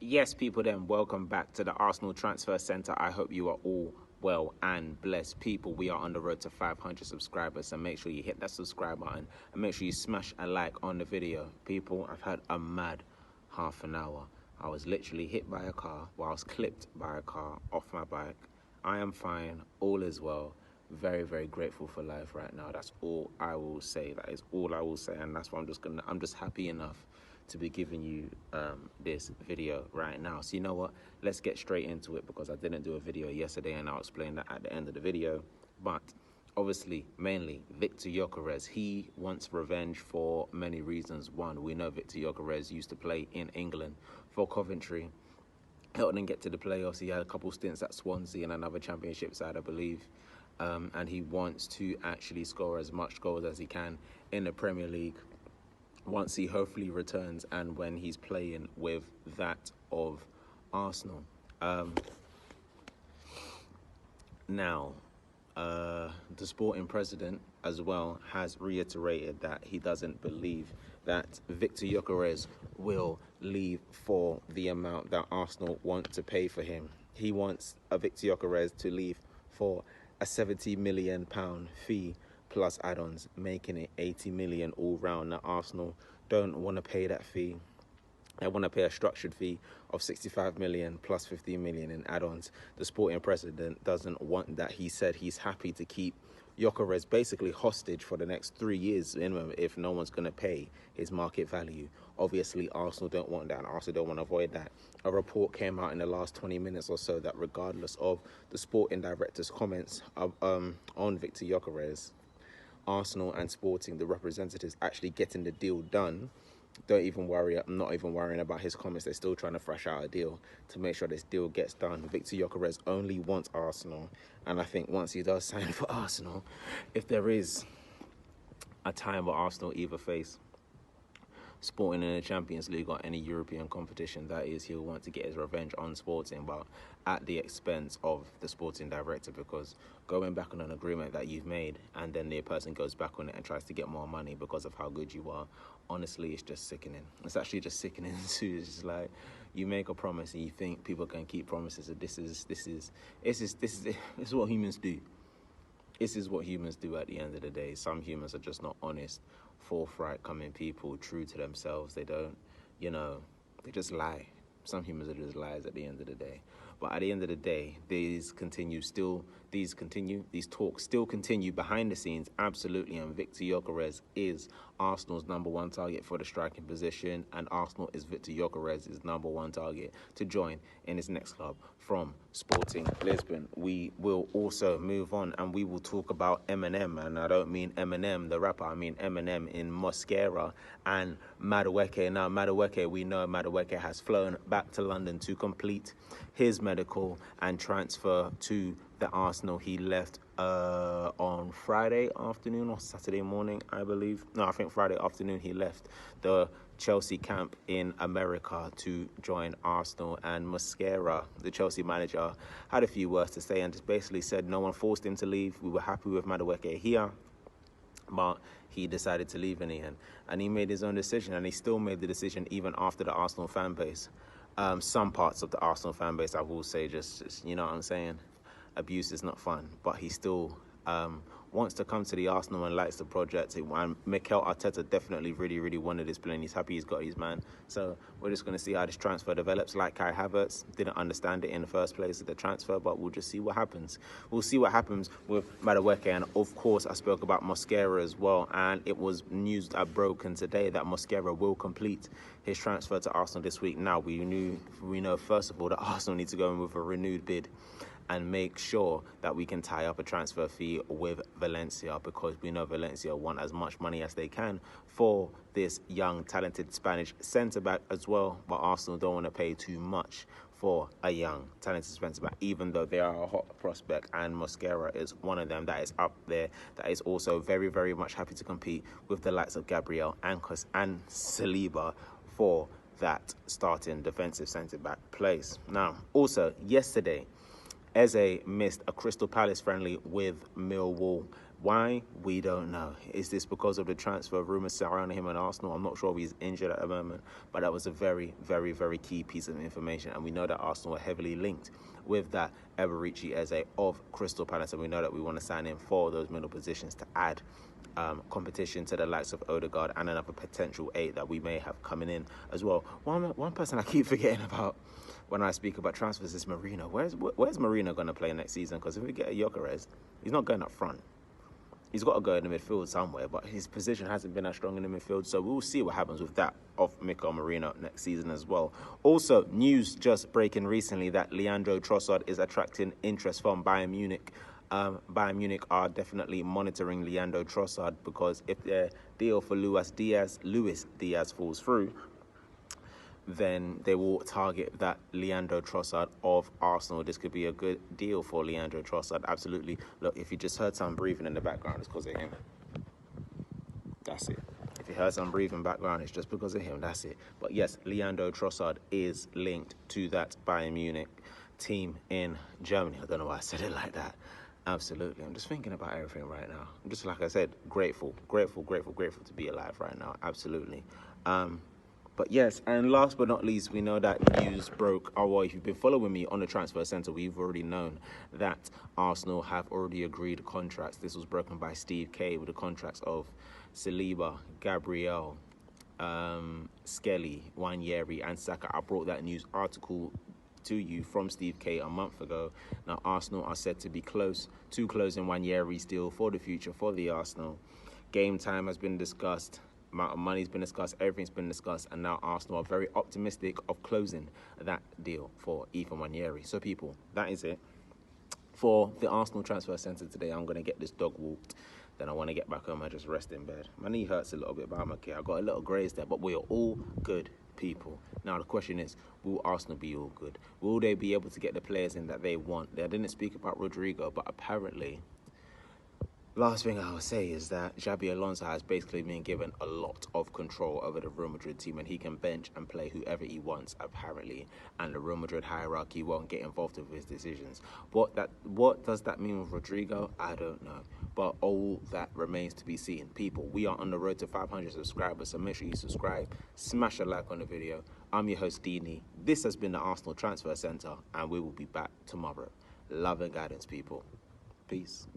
Yes, people, then welcome back to the Arsenal Transfer Centre. I hope you are all well and blessed. People, we are on the road to 500 subscribers, so make sure you hit that subscribe button and make sure you smash a like on the video. People, I've had a mad half an hour. I was literally hit by a car, whilst clipped by a car off my bike. I am fine, all is well. Very, very grateful for life right now. That's all I will say. That is all I will say, and that's why I'm just happy enough to be giving you this video right now. So you know what, let's get straight into it, because I didn't do a video yesterday and I'll explain that at the end of the video. But obviously, mainly Victor Gyokeres, he wants revenge for many reasons. One, we know Victor Gyokeres used to play in England for Coventry, helped them get to the playoffs. He had a couple stints at Swansea and another championship side, I believe. And he wants to actually score as much goals as he can in the Premier League once he hopefully returns and when he's playing with that of Arsenal. Now, the sporting president as well has reiterated that he doesn't believe that Victor Gyokeres will leave for the amount that Arsenal want to pay for him. He wants a Victor Gyokeres to leave for a £70 million fee plus add-ons, making it 80 million all round. Now, Arsenal don't want to pay that fee. They want to pay a structured fee of 65 million plus 15 million in add-ons. The sporting president doesn't want that. He said he's happy to keep Gyokeres basically hostage for the next 3 years minimum if no one's going to pay his market value. Obviously, Arsenal don't want that, and Arsenal don't want to avoid that. A report came out in the last 20 minutes or so that regardless of the sporting director's comments on Victor Gyokeres, Arsenal and Sporting, the representatives, actually getting the deal done. Don't even worry. I'm not even worrying about his comments. They're still trying to thrash out a deal to make sure this deal gets done. Victor Gyokeres only wants Arsenal, and I think once he does sign for Arsenal, if there is a time where Arsenal either face Sporting in the Champions League or any European competition, that is, he'll want to get his revenge on Sporting, but at the expense of the sporting director, because going back on an agreement that you've made and then the person goes back on it and tries to get more money because of how good you are, honestly, it's just sickening. It's actually just sickening too. It's just like, you make a promise and you think people can keep promises, and this is what humans do. This is what humans do at the end of the day. Some humans are just not honest, forthright, coming people, true to themselves. They don't, they just lie. Some humans are just liars at the end of the day. But at the end of the day, these talks still continue behind the scenes, absolutely. And Victor Gyokeres is Arsenal's #1 target for the striking position, and Arsenal is Victor Gyokeres' #1 target to join in his next club from Sporting Lisbon. We will also move on and we will talk about Eminem, and I don't mean Eminem the rapper, I mean Eminem in Mosquera and Madueke. Now, Madueke, we know Madueke has flown back to London to complete his medical and transfer to the Arsenal. He left on Friday afternoon or Saturday morning, I believe. No, I think Friday afternoon he left the Chelsea camp in America to join Arsenal. And Mosquera, the Chelsea manager, had a few words to say and just basically said no one forced him to leave. We were happy with Madueke here, but he decided to leave in the end. And he made his own decision, and he still made the decision even after the Arsenal fan base. Some parts of the Arsenal fan base, I will say, just you know what I'm saying? Abuse is not fun, but he still wants to come to the Arsenal and likes the project. And Mikel Arteta definitely really wanted this player, and he's happy he's got his man. So we're just going to see how this transfer develops. Like Kai Havertz, didn't understand it in the first place of the transfer, but we'll just see what happens. We'll see what happens with Madueke. And of course, I spoke about Mosquera as well, and it was news that broken today that Mosquera will complete his transfer to Arsenal this week. Now, we know first of all that Arsenal need to go in with a renewed bid and make sure that we can tie up a transfer fee with Valencia, because we know Valencia want as much money as they can for this young, talented Spanish centre-back as well. But Arsenal don't want to pay too much for a young, talented centre-back, even though they are a hot prospect, and Mosquera is one of them that is up there, that is also very much happy to compete with the likes of Gabriel, Ancos and Saliba for that starting defensive centre-back place. Now, also, yesterday, Eze missed a Crystal Palace friendly with Millwall Why? We don't know. Is this because of the transfer rumours surrounding him and Arsenal? I'm not sure if he's injured at the moment, but that was a very, very, very key piece of information. And we know that Arsenal are heavily linked with that Eberechi Eze of Crystal Palace, and we know that we want to sign him for those middle positions to add competition to the likes of Odegaard and another potential 8 that we may have coming in as well. One person I keep forgetting about when I speak about transfers is Marino. Where's Marino going to play next season? Because if we get a Gyokeres, he's not going up front. He's got to go in the midfield somewhere, but his position hasn't been as strong in the midfield, so we'll see what happens with that of Mikel Marino next season as well. Also, news just breaking recently that Leandro Trossard is attracting interest from Bayern Munich. Bayern Munich are definitely monitoring Leandro Trossard, because if their deal for Luis Diaz falls through, then they will target that Leandro Trossard of Arsenal. This could be a good deal for Leandro Trossard, absolutely. Look, if you just heard some breathing in the background, it's because of him. That's it. If you heard some breathing background, it's just because of him. That's it. But yes, Leandro Trossard is linked to that Bayern Munich team in Germany. I don't know why I said it like that. Absolutely. I'm just thinking about everything right now. I'm just, like I said, grateful to be alive right now. Absolutely. But yes, and last but not least, we know that news broke. Oh, well, if you've been following me on the Transfer Centre, we've already known that Arsenal have already agreed contracts. This was broken by Steve K with the contracts of Saliba, Gabriel, Skelly, Wanyeri, and Saka. I brought that news article to you from Steve K a month ago. Now, Arsenal are said to be close to closing Wanyeri's deal for the future for the Arsenal. Game time has been discussed. Amount of money's been discussed, everything's been discussed, and now Arsenal are very optimistic of closing that deal for Ethan Wanyeri. So people, that is it for the Arsenal Transfer Centre today. I'm going to get this dog walked, then I want to get back home and just rest in bed. My knee hurts a little bit, but I'm okay. I got a little graze there, but we are all good people. Now the question is, will Arsenal be all good? Will they be able to get the players in that they want? They didn't speak about Rodrigo, but apparently, last thing I will say is that Xabi Alonso has basically been given a lot of control over the Real Madrid team, and he can bench and play whoever he wants, apparently, and the Real Madrid hierarchy won't get involved with his decisions. What does that mean with Rodrigo? I don't know, but all that remains to be seen. People, we are on the road to 500 subscribers, so make sure you subscribe, smash a like on the video. I'm your host, Dini. This has been the Arsenal Transfer Centre, and we will be back tomorrow. Love and guidance, people. Peace.